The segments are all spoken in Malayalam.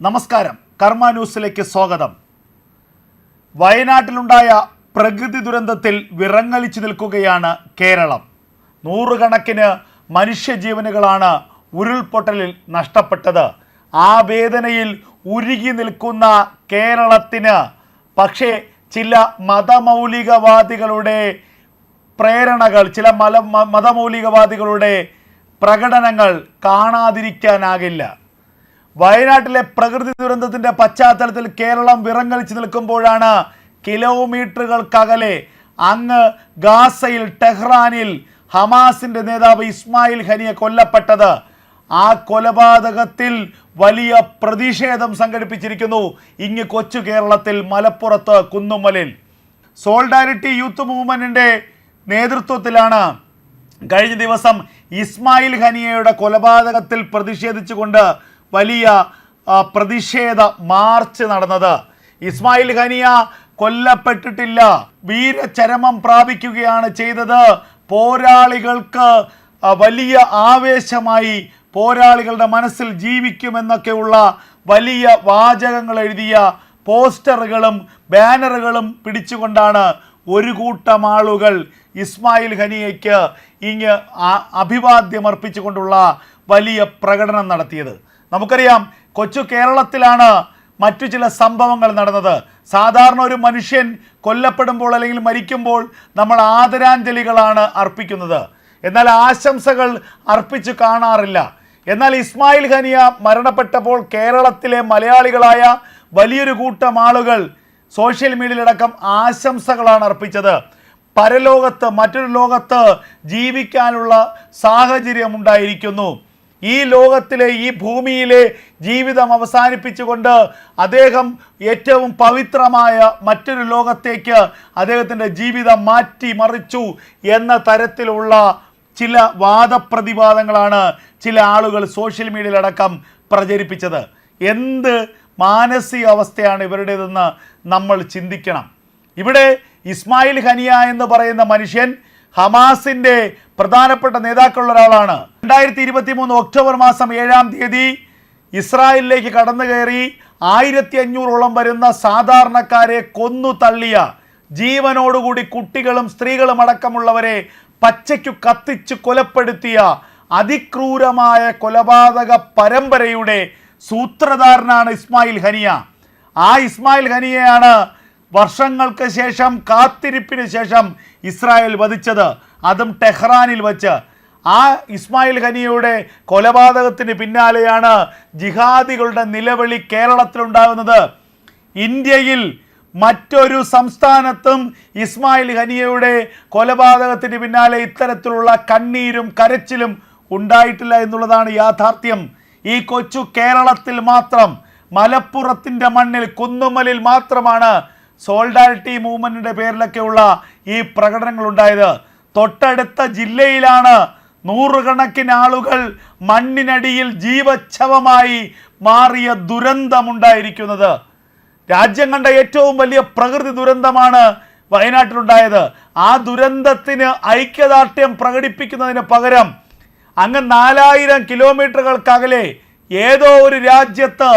നമസ്കാരം, കർമ്മ ന്യൂസിലേക്ക് സ്വാഗതം. വയനാട്ടിലുണ്ടായ പ്രകൃതി ദുരന്തത്തിൽ വിറങ്ങലിച്ചു നിൽക്കുകയാണ് കേരളം. നൂറുകണക്കിന് മനുഷ്യജീവനുകളാണ് ഉരുൾപൊട്ടലിൽ നഷ്ടപ്പെട്ടത്. ആ വേദനയിൽ ഉരുകി നിൽക്കുന്ന കേരളത്തിന് പക്ഷേ ചില മതമൗലികവാദികളുടെ പ്രേരണകൾ, ചില മതമൗലികവാദികളുടെ പ്രകടനങ്ങൾ കാണാതിരിക്കാനാകില്ല. വയനാട്ടിലെ പ്രകൃതി ദുരന്തത്തിൻ്റെ പശ്ചാത്തലത്തിൽ കേരളം വിറങ്ങലിച്ചു നിൽക്കുമ്പോഴാണ് കിലോമീറ്ററുകൾക്കകലെ അങ്ങ് ഗാസയിൽ ടെഹ്റാനിൽ ഹമാസിൻ്റെ നേതാവ് ഇസ്മായിൽ ഹനിയ കൊല്ലപ്പെട്ടത്. ആ കൊലപാതകത്തിൽ വലിയ പ്രതിഷേധം സംഘടിപ്പിച്ചിരിക്കുന്നു ഇങ്ങ് കൊച്ചു കേരളത്തിൽ, മലപ്പുറത്ത് കുന്നുമ്മലിൽ. സോളിഡാരിറ്റി യൂത്ത് മൂവ്മെൻറ്റിൻ്റെ നേതൃത്വത്തിലാണ് കഴിഞ്ഞ ദിവസം ഇസ്മായിൽ ഹനിയയുടെ കൊലപാതകത്തിൽ പ്രതിഷേധിച്ചുകൊണ്ട് വലിയ പ്രതിഷേധ മാർച്ച് നടന്നത്. ഇസ്മായിൽ ഹനിയ കൊല്ലപ്പെട്ടിട്ടില്ല, വീരചരമം പ്രാപിക്കുകയാണ് ചെയ്തത്. പോരാളികൾക്ക് വലിയ ആവേശമായി, പോരാളികളുടെ മനസ്സിൽ ജീവിക്കുമെന്നൊക്കെയുള്ള വലിയ വാചകങ്ങൾ എഴുതിയ പോസ്റ്ററുകളും ബാനറുകളും പിടിച്ചുകൊണ്ടാണ് ഒരു കൂട്ടം ആളുകൾ ഇസ്മായിൽ ഹനിയയ്ക്ക് ഇങ്ങ് അഭിവാദ്യമർപ്പിച്ചുകൊണ്ടുള്ള വലിയ പ്രകടനം നടത്തിയത്. നമുക്കറിയാം, കൊച്ചു കേരളത്തിലാണ് മറ്റു ചില സംഭവങ്ങൾ നടന്നത്. സാധാരണ ഒരു മനുഷ്യൻ കൊല്ലപ്പെടുമ്പോൾ അല്ലെങ്കിൽ മരിക്കുമ്പോൾ നമ്മൾ ആദരാഞ്ജലികളാണ് അർപ്പിക്കുന്നത്, എന്നാൽ ആശംസകൾ അർപ്പിച്ചു കാണാറില്ല. എന്നാൽ ഇസ്മായിൽ ഹനിയ മരണപ്പെട്ടപ്പോൾ കേരളത്തിലെ മലയാളികളായ വലിയൊരു കൂട്ടം ആളുകൾ സോഷ്യൽ മീഡിയയിലടക്കം ആശംസകളാണ് അർപ്പിച്ചത്. പരലോകത്ത്, മറ്റൊരു ലോകത്ത് ജീവിക്കാനുള്ള സാഹചര്യം ഉണ്ടായിരിക്കുന്നു. ഈ ലോകത്തിലെ, ഈ ഭൂമിയിലെ ജീവിതം അവസാനിപ്പിച്ചുകൊണ്ട് അദ്ദേഹം ഏറ്റവും പവിത്രമായ മറ്റൊരു ലോകത്തേക്ക് അദ്ദേഹത്തിൻ്റെ ജീവിതം മാറ്റിമറിച്ചു എന്ന തരത്തിലുള്ള ചില വാദപ്രതിവാദങ്ങളാണ് ചില ആളുകൾ സോഷ്യൽ മീഡിയയിലടക്കം പ്രചരിപ്പിച്ചത്. എന്ത് മാനസികാവസ്ഥയാണ് ഇവരുടേതെന്ന് നമ്മൾ ചിന്തിക്കണം. ഇവിടെ ഇസ്മായിൽ ഹനിയ എന്ന് പറയുന്ന മനുഷ്യൻ ഹമാസിൻ്റെ പ്രധാനപ്പെട്ട നേതാക്കളുള്ള ഒരാളാണ്. 2023 ഒക്ടോബർ മാസം 7-ാം തീയതി ഇസ്രായേലിലേക്ക് കടന്നു കയറി 1500ഓളം വരുന്ന സാധാരണക്കാരെ കൊന്നു തള്ളിയ, ജീവനോടുകൂടി കുട്ടികളും സ്ത്രീകളും അടക്കമുള്ളവരെ പച്ചയ്ക്കു കത്തിച്ച് കൊലപ്പെടുത്തിയ അതിക്രൂരമായ കൊലപാതക പരമ്പരയുടെ സൂത്രധാരനാണ് ഇസ്മായിൽ ഹനിയ. ആ ഇസ്മായിൽ ഹനിയയാണ് വർഷങ്ങൾക്ക് ശേഷം, കാത്തിരിപ്പിന് ശേഷം ഇസ്രായേൽ വധിച്ചത്, അതും ടെഹ്റാനിൽ വച്ച്. ആ ഇസ്മായിൽ ഹനിയയുടെ കൊലപാതകത്തിന് പിന്നാലെയാണ് ജിഹാദികളുടെ നിലവിളി കേരളത്തിലുണ്ടാകുന്നത്. ഇന്ത്യയിൽ മറ്റൊരു സംസ്ഥാനത്തും ഇസ്മായിൽ ഹനിയയുടെ കൊലപാതകത്തിന് പിന്നാലെ ഇത്തരത്തിലുള്ള കണ്ണീരും കരച്ചിലും ഉണ്ടായിട്ടില്ല എന്നുള്ളതാണ് യാഥാർത്ഥ്യം. ഈ കൊച്ചു കേരളത്തിൽ മാത്രം, മലപ്പുറത്തിൻ്റെ മണ്ണിൽ, കുന്നുമ്മലിൽ മാത്രമാണ് സോളിഡാരിറ്റി മൂവ്മെൻറ്റിൻ്റെ പേരിലൊക്കെയുള്ള ഈ പ്രകടനങ്ങൾ ഉണ്ടായത്. തൊട്ടടുത്ത ജില്ലയിലാണ് നൂറുകണക്കിന് ആളുകൾ മണ്ണിനടിയിൽ ജീവച്ഛവമായി മാറിയ ദുരന്തമുണ്ടായിരിക്കുന്നത്. രാജ്യം കണ്ട ഏറ്റവും വലിയ പ്രകൃതി ദുരന്തമാണ് വയനാട്ടിലുണ്ടായത്. ആ ദുരന്തത്തിന് ഐക്യദാർഢ്യം പ്രകടിപ്പിക്കുന്നതിന് പകരം അങ്ങ് 4000 കിലോമീറ്ററുകൾക്കകലെ ഏതോ ഒരു രാജ്യത്ത്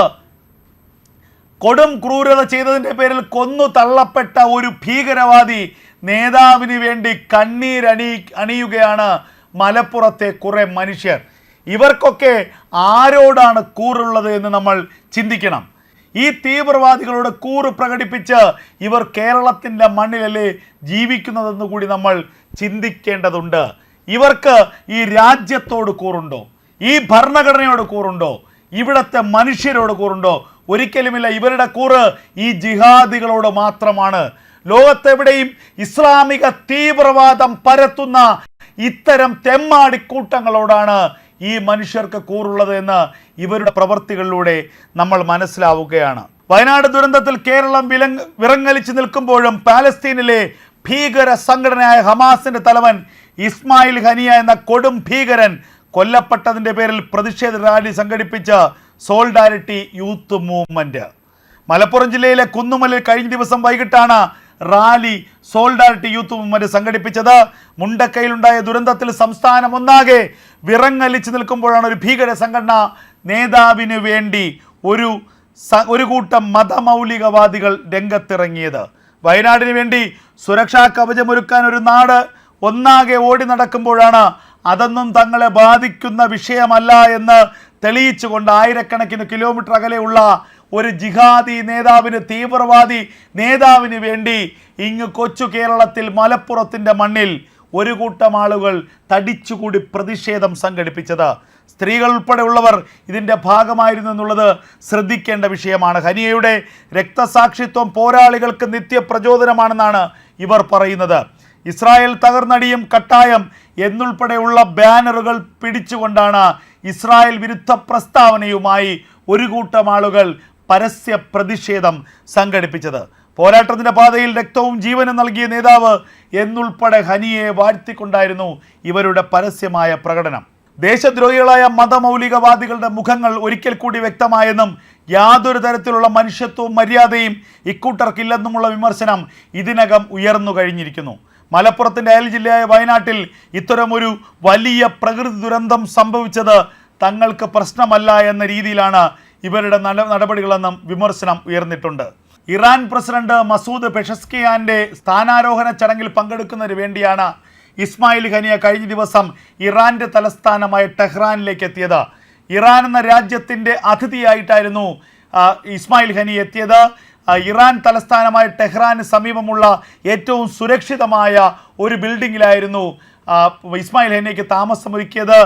കൊടും ക്രൂരത ചെയ്തതിൻ്റെ പേരിൽ കൊന്നു തള്ളപ്പെട്ട ഒരു ഭീകരവാദി നേതാവിന് വേണ്ടി അണിയുകയാണ് മലപ്പുറത്തെ കുറേ മനുഷ്യർ. ഇവർക്കൊക്കെ ആരോടാണ് കൂറുള്ളത് എന്ന് നമ്മൾ ചിന്തിക്കണം. ഈ തീവ്രവാദികളോട് കൂറ് പ്രകടിപ്പിച്ച് ഇവർ കേരളത്തിൻ്റെ മണ്ണിലല്ലേ ജീവിക്കുന്നതെന്ന് കൂടി നമ്മൾ ചിന്തിക്കേണ്ടതുണ്ട്. ഇവർക്ക് ഈ രാജ്യത്തോട് കൂറുണ്ടോ? ഈ ഭരണഘടനയോട് കൂറുണ്ടോ? ഇവിടുത്തെ മനുഷ്യരോട് കൂറുണ്ടോ? ഒരിക്കലുമില്ല. ഇവരുടെ കൂറ് ഈ ജിഹാദികളോട് മാത്രമാണ്. ലോകത്തെവിടെയും ഇസ്ലാമിക തീവ്രവാദം പരത്തുന്ന ഇത്തരം തെമ്മാടിക്കൂട്ടങ്ങളോടാണ് ഈ മനുഷ്യർക്ക് കൂറുള്ളത് എന്ന് ഇവരുടെ പ്രവൃത്തികളിലൂടെ നമ്മൾ മനസ്സിലാവുകയാണ്. വയനാട് ദുരന്തത്തിൽ കേരളം വിറങ്ങലിച്ചു നിൽക്കുമ്പോഴും പാലസ്തീനിലെ ഭീകര സംഘടനയായ ഹമാസിൻ്റെ തലവൻ ഇസ്മായിൽ ഹനിയ എന്ന കൊടും ഭീകരൻ കൊല്ലപ്പെട്ടതിൻ്റെ പേരിൽ പ്രതിഷേധ റാലി സംഘടിപ്പിച്ച സോളിഡാരിറ്റി യൂത്ത് മൂവ്മെൻറ്റ്. മലപ്പുറം ജില്ലയിലെ കുന്നുമലിൽ കഴിഞ്ഞ ദിവസം വൈകിട്ടാണ് റാലി സോളിഡാരിറ്റി യൂത്ത് മൂവ്മെൻറ്റ് സംഘടിപ്പിച്ചത്. മുണ്ടക്കയിലുണ്ടായ ദുരന്തത്തിൽ സംസ്ഥാനം ഒന്നാകെ വിറങ്ങലിച്ചു നിൽക്കുമ്പോഴാണ് ഒരു ഭീകര സംഘടന നേതാവിന് വേണ്ടി ഒരു ഒരു കൂട്ടം മതമൗലികവാദികൾ രംഗത്തിറങ്ങിയത്. വയനാടിന് വേണ്ടി സുരക്ഷാ കവചമൊരുക്കാൻ ഒരു നാട് ഒന്നാകെ ഓടി നടക്കുമ്പോഴാണ് അതൊന്നും തങ്ങളെ ബാധിക്കുന്ന വിഷയമല്ല എന്ന് തെളിയിച്ചുകൊണ്ട് ആയിരക്കണക്കിന് കിലോമീറ്റർ അകലെയുള്ള ഒരു ജിഹാദി നേതാവിന്, തീവ്രവാദി നേതാവിന് വേണ്ടി ഇങ്ങ് കൊച്ചു കേരളത്തിൽ മലപ്പുറത്തിൻ്റെ മണ്ണിൽ ഒരു കൂട്ടം ആളുകൾ തടിച്ചുകൂടി പ്രതിഷേധം സംഘടിപ്പിച്ചത്. സ്ത്രീകൾ ഉൾപ്പെടെയുള്ളവർ ഇതിൻ്റെ ഭാഗമായിരുന്നു എന്നുള്ളത് ശ്രദ്ധിക്കേണ്ട വിഷയമാണ്. ഹനിയയുടെ രക്തസാക്ഷിത്വം പോരാളികൾക്ക് നിത്യപ്രചോദനമാണെന്നാണ് ഇവർ പറയുന്നത്. ഇസ്രായേൽ തകർന്നടിയും കട്ടായം എന്നുൾപ്പെടെയുള്ള ബാനറുകൾ പിടിച്ചുകൊണ്ടാണ് ഇസ്രായേൽ വിരുദ്ധ പ്രസ്താവനയുമായി ഒരു കൂട്ടം ആളുകൾ പരസ്യ പ്രതിഷേധം സംഘടിപ്പിച്ചത്. പോരാട്ടത്തിൻ്റെ പാതയിൽ രക്തവും ജീവനും നൽകിയ നേതാവ് എന്നുൾപ്പെടെ ഹനിയെ വാഴ്ത്തിക്കൊണ്ടായിരുന്നു ഇവരുടെ പരസ്യമായ പ്രകടനം. ദേശദ്രോഹികളായ മതമൗലികവാദികളുടെ മുഖങ്ങൾ ഒരിക്കൽ കൂടി വ്യക്തമായെന്നും യാതൊരു തരത്തിലുള്ള മനുഷ്യത്വവും മര്യാദയും ഇക്കൂട്ടർക്കില്ലെന്നുമുള്ള വിമർശനം ഇതിനകം ഉയർന്നു കഴിഞ്ഞിരിക്കുന്നു. മലപ്പുറത്തിൻ്റെ അയൽ ജില്ലയായ വയനാട്ടിൽ ഇത്തരമൊരു വലിയ പ്രകൃതി ദുരന്തം സംഭവിച്ചത് തങ്ങൾക്ക് പ്രശ്നമല്ല എന്ന രീതിയിലാണ് ഇവരുടെ നടപടികളെന്നും വിമർശനം ഉയർന്നിട്ടുണ്ട്. ഇറാൻ പ്രസിഡന്റ് മസൂദ് പെഷസ്കിയാൻ്റെ സ്ഥാനാരോഹണ ചടങ്ങിൽ പങ്കെടുക്കുന്നതിന് വേണ്ടിയാണ് ഇസ്മായിൽ ഹനിയ കഴിഞ്ഞ ദിവസം ഇറാൻ്റെ തലസ്ഥാനമായ ടെഹ്റാനിലേക്ക് എത്തിയത്. ഇറാൻ എന്ന രാജ്യത്തിൻ്റെ അതിഥിയായിട്ടായിരുന്നു ഇസ്മായിൽ ഹനി എത്തിയത്. ഇറാൻ തലസ്ഥാനമായ ടെഹ്റാന് സമീപമുള്ള ഏറ്റവും സുരക്ഷിതമായ ഒരു ബിൽഡിങ്ങിലായിരുന്നു ഇസ്മായിൽ ഹനിയയ്ക്ക് താമസമൊരുക്കിയത്.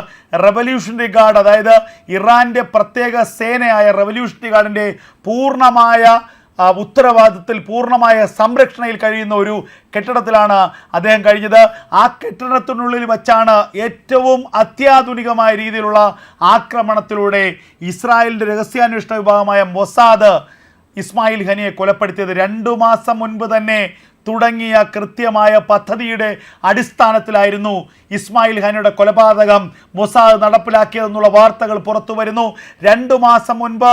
റവല്യൂഷണറി ഗാർഡ്, അതായത് ഇറാൻ്റെ പ്രത്യേക സേനയായ റവല്യൂഷണറി ഗാർഡിൻ്റെ പൂർണ്ണമായ ഉത്തരവാദിത്തത്തിൽ, പൂർണ്ണമായ സംരക്ഷണയിൽ കഴിയുന്ന ഒരു കെട്ടിടത്തിലാണ് അദ്ദേഹം കഴിഞ്ഞത്. ആ കെട്ടിടത്തിനുള്ളിൽ വച്ചാണ് ഏറ്റവും അത്യാധുനികമായ രീതിയിലുള്ള ആക്രമണത്തിലൂടെ ഇസ്രായേലിൻ്റെ രഹസ്യാന്വേഷണ വിഭാഗമായ മൊസാദ് ഇസ്മായിൽ ഹനിയെ കൊലപ്പെടുത്തിയത്. 2 മാസം മുൻപ് തന്നെ തുടങ്ങിയ കൃത്യമായ പദ്ധതിയുടെ അടിസ്ഥാനത്തിലായിരുന്നു ഇസ്മായിൽ ഹനിയുടെ കൊലപാതകം മൊസാദ് നടപ്പിലാക്കിയതെന്നുള്ള വാർത്തകൾ പുറത്തു വരുന്നു. 2 മാസം മുൻപ്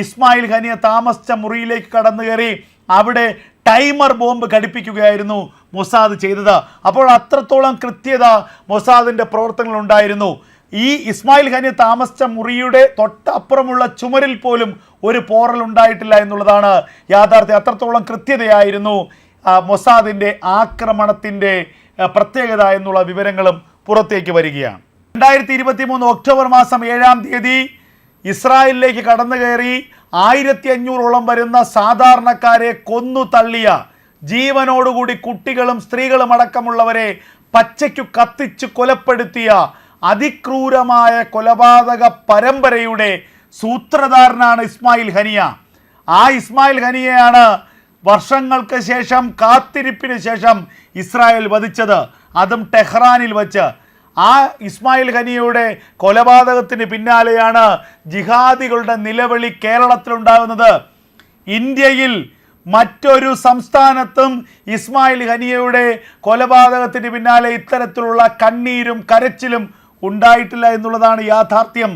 ഇസ്മായിൽ ഹനിയെ താമസിച്ച മുറിയിലേക്ക് കടന്നു കയറി അവിടെ ടൈമർ ബോംബ് ഘടിപ്പിക്കുകയായിരുന്നു മൊസാദ് ചെയ്തത്. അപ്പോൾ അത്രത്തോളം കൃത്യത മൊസാദിൻ്റെ പ്രവർത്തനങ്ങളുണ്ടായിരുന്നു. ഈ ഇസ്മായിൽ ഹനി താമസിച്ച മുറിയുടെ തൊട്ടപ്പുറമുള്ള ചുമരിൽ പോലും ഒരു പോറൽ ഉണ്ടായിട്ടില്ല എന്നുള്ളതാണ് യാഥാർത്ഥ്യം. അത്രത്തോളം കൃത്യതയായിരുന്നു മൊസാദിൻ്റെ ആക്രമണത്തിൻ്റെ പ്രത്യേകത എന്നുള്ള വിവരങ്ങളും പുറത്തേക്ക് വരികയാണ്. 2023 ഒക്ടോബർ മാസം 7-ാം തീയതി ഇസ്രായേലിലേക്ക് കടന്നു കയറി 1500-ഓളം വരുന്ന സാധാരണക്കാരെ കൊന്നു തള്ളിയ, ജീവനോടുകൂടി കുട്ടികളും സ്ത്രീകളും അടക്കമുള്ളവരെ പച്ചയ്ക്കു കത്തിച്ച് കൊലപ്പെടുത്തിയ അതിക്രൂരമായ കൊലപാതക പരമ്പരയുടെ സൂത്രധാരനാണ് ഇസ്മായിൽ ഹനിയ. ആ ഇസ്മായിൽ ഹനിയയാണ് വർഷങ്ങൾക്ക് ശേഷം, കാത്തിരിപ്പിന് ശേഷം ഇസ്രായേൽ വധിച്ചത്, അതും ടെഹ്റാനിൽ വച്ച്. ആ ഇസ്മായിൽ ഹനിയയുടെ കൊലപാതകത്തിന് പിന്നാലെയാണ് ജിഹാദികളുടെ നിലവിളി കേരളത്തിലുണ്ടാകുന്നത്. ഇന്ത്യയിൽ മറ്റൊരു സംസ്ഥാനത്തും ഇസ്മായിൽ ഹനിയയുടെ കൊലപാതകത്തിന് പിന്നാലെ ഇത്തരത്തിലുള്ള കണ്ണീരും കരച്ചിലും ഉണ്ടായിട്ടില്ല എന്നുള്ളതാണ് യാഥാർത്ഥ്യം.